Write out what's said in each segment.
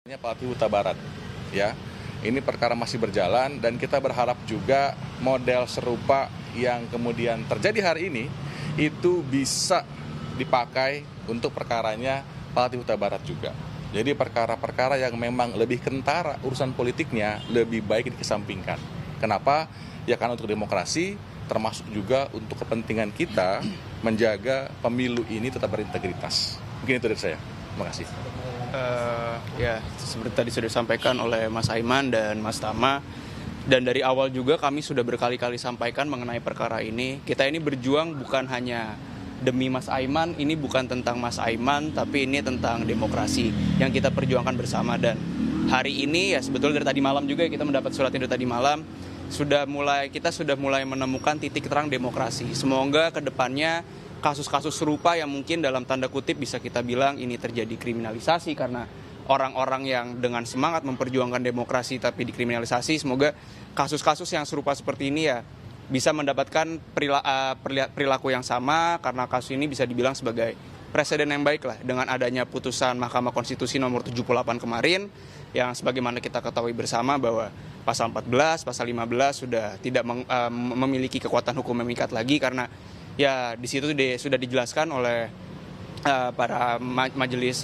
Palti Huta Barat, ya. Ini perkara masih berjalan dan kita berharap juga model serupa yang kemudian terjadi hari ini itu bisa dipakai untuk perkaranya Palti Huta Barat juga. Jadi perkara-perkara yang memang lebih kentara urusan politiknya lebih baik dikesampingkan. Kenapa? Ya karena untuk demokrasi termasuk juga untuk kepentingan kita menjaga pemilu ini tetap berintegritas. Mungkin itu dari saya. Terima kasih. Ya, seperti tadi sudah disampaikan oleh Mas Aiman dan Mas Tama, dan dari awal juga kami sudah berkali-kali sampaikan mengenai perkara ini. Kita ini berjuang bukan hanya demi Mas Aiman, ini bukan tentang Mas Aiman, tapi ini tentang demokrasi yang kita perjuangkan bersama. Dan hari ini ya sebetulnya dari tadi malam juga kita mendapat surat itu tadi malam, kita sudah mulai menemukan titik terang demokrasi. Semoga ke depannya kasus-kasus serupa yang mungkin dalam tanda kutip bisa kita bilang ini terjadi kriminalisasi karena orang-orang yang dengan semangat memperjuangkan demokrasi tapi dikriminalisasi, semoga kasus-kasus yang serupa seperti ini ya bisa mendapatkan perilaku yang sama, karena kasus ini bisa dibilang sebagai presiden yang baik lah dengan adanya putusan Mahkamah Konstitusi nomor 78 kemarin yang sebagaimana kita ketahui bersama bahwa pasal 14, pasal 15 sudah tidak memiliki kekuatan hukum yang mengikat lagi, karena ya di situ sudah dijelaskan oleh para majelis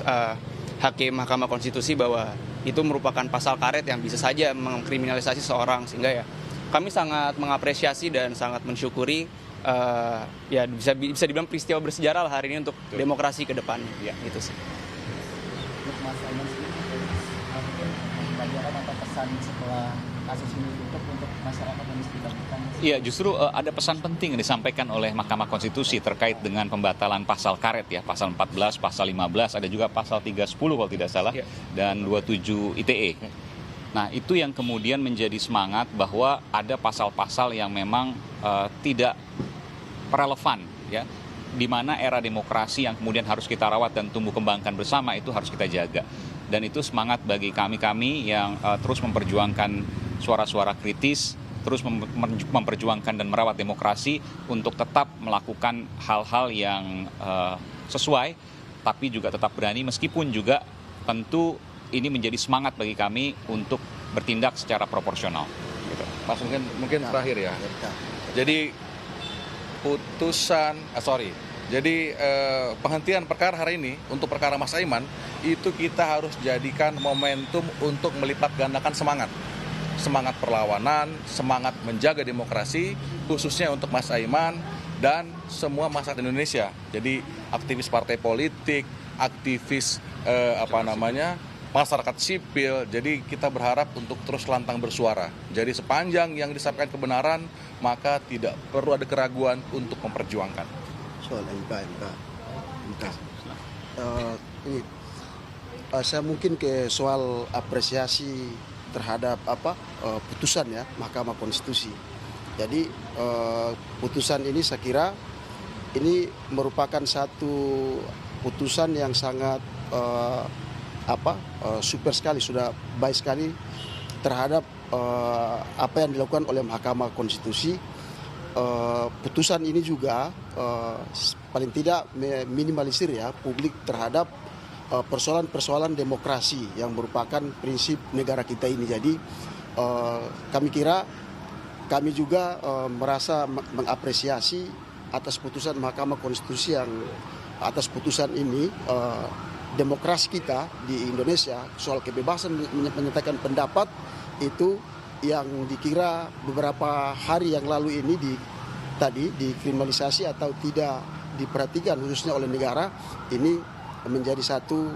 hakim Mahkamah Konstitusi bahwa itu merupakan pasal karet yang bisa saja mengkriminalisasi seorang, sehingga ya kami sangat mengapresiasi dan sangat mensyukuri ya bisa dibilang peristiwa bersejarah lah hari ini untuk demokrasi ke depannya. Ya, gitu sih. Untuk Mas Aiman sendiri, mungkin pelajaran atau pesan setelah kasus ini tutup untuk masyarakat yang mesti dilakukan? Iya, justru ada pesan penting yang disampaikan oleh Mahkamah Konstitusi terkait dengan pembatalan pasal karet ya, pasal 14, pasal 15, ada juga pasal 310 kalau tidak salah, dan 27 ITE. Nah, itu yang kemudian menjadi semangat bahwa ada pasal-pasal yang memang tidak relevan ya, di mana era demokrasi yang kemudian harus kita rawat dan tumbuh kembangkan bersama itu harus kita jaga. Dan itu semangat bagi kami yang terus memperjuangkan suara-suara kritis, terus memperjuangkan dan merawat demokrasi untuk tetap melakukan hal-hal yang sesuai, tapi juga tetap berani, meskipun juga tentu ini menjadi semangat bagi kami untuk bertindak secara proporsional. Gitu. Mas mungkin terakhir ya. Jadi penghentian perkara hari ini untuk perkara Mas Aiman itu kita harus jadikan momentum untuk melipat gandakan semangat perlawanan, semangat menjaga demokrasi, khususnya untuk Mas Aiman dan semua masyarakat Indonesia. Jadi aktivis partai politik, aktivis masyarakat sipil. Jadi kita berharap untuk terus lantang bersuara. Jadi sepanjang yang disampaikan kebenaran, maka tidak perlu ada keraguan untuk memperjuangkan. Soal MK. Saya mungkin ke soal apresiasi terhadap putusan ya Mahkamah Konstitusi. Jadi putusan ini saya kira ini merupakan satu putusan yang sangat super sekali, sudah baik sekali terhadap apa yang dilakukan oleh Mahkamah Konstitusi. Putusan ini juga paling tidak minimalisir ya publik terhadap persoalan-persoalan demokrasi yang merupakan prinsip negara kita ini. Jadi kami juga merasa mengapresiasi atas putusan Mahkamah Konstitusi yang atas putusan ini demokrasi kita di Indonesia soal kebebasan menyatakan pendapat itu yang dikira beberapa hari yang lalu ini dikriminalisasi atau tidak diperhatikan khususnya oleh negara, ini menjadi satu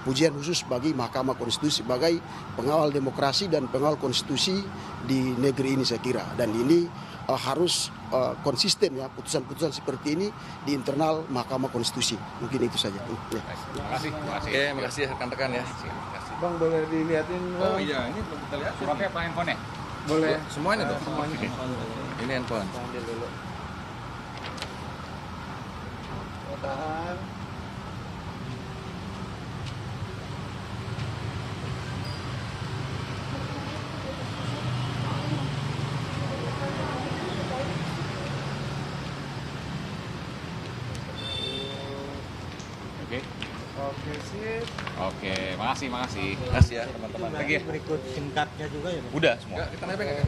pujian khusus bagi Mahkamah Konstitusi sebagai pengawal demokrasi dan pengawal konstitusi di negeri ini saya kira. Dan ini harus konsisten ya putusan-putusan seperti ini di internal Mahkamah Konstitusi. Mungkin itu saja. Ya. Terima kasih. Terima kasih rekan-rekan ya. Bang, boleh dilihatin? Oh iya, ini belum kita lihat. Pakai apa handphone-nya? Boleh. Semuanya tuh. Ini handphone. Ambil dulu. Tahan. Oke. Oke, sip. Oke, makasih. Makasih ya teman-teman. Thank you. Berikut singkatnya juga ya, Bang? Udah semua. Kita nebeng ya.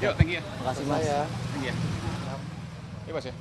Yuk, thank you. Makasih Mas. Saya. Thank you. Iya, Mas ya.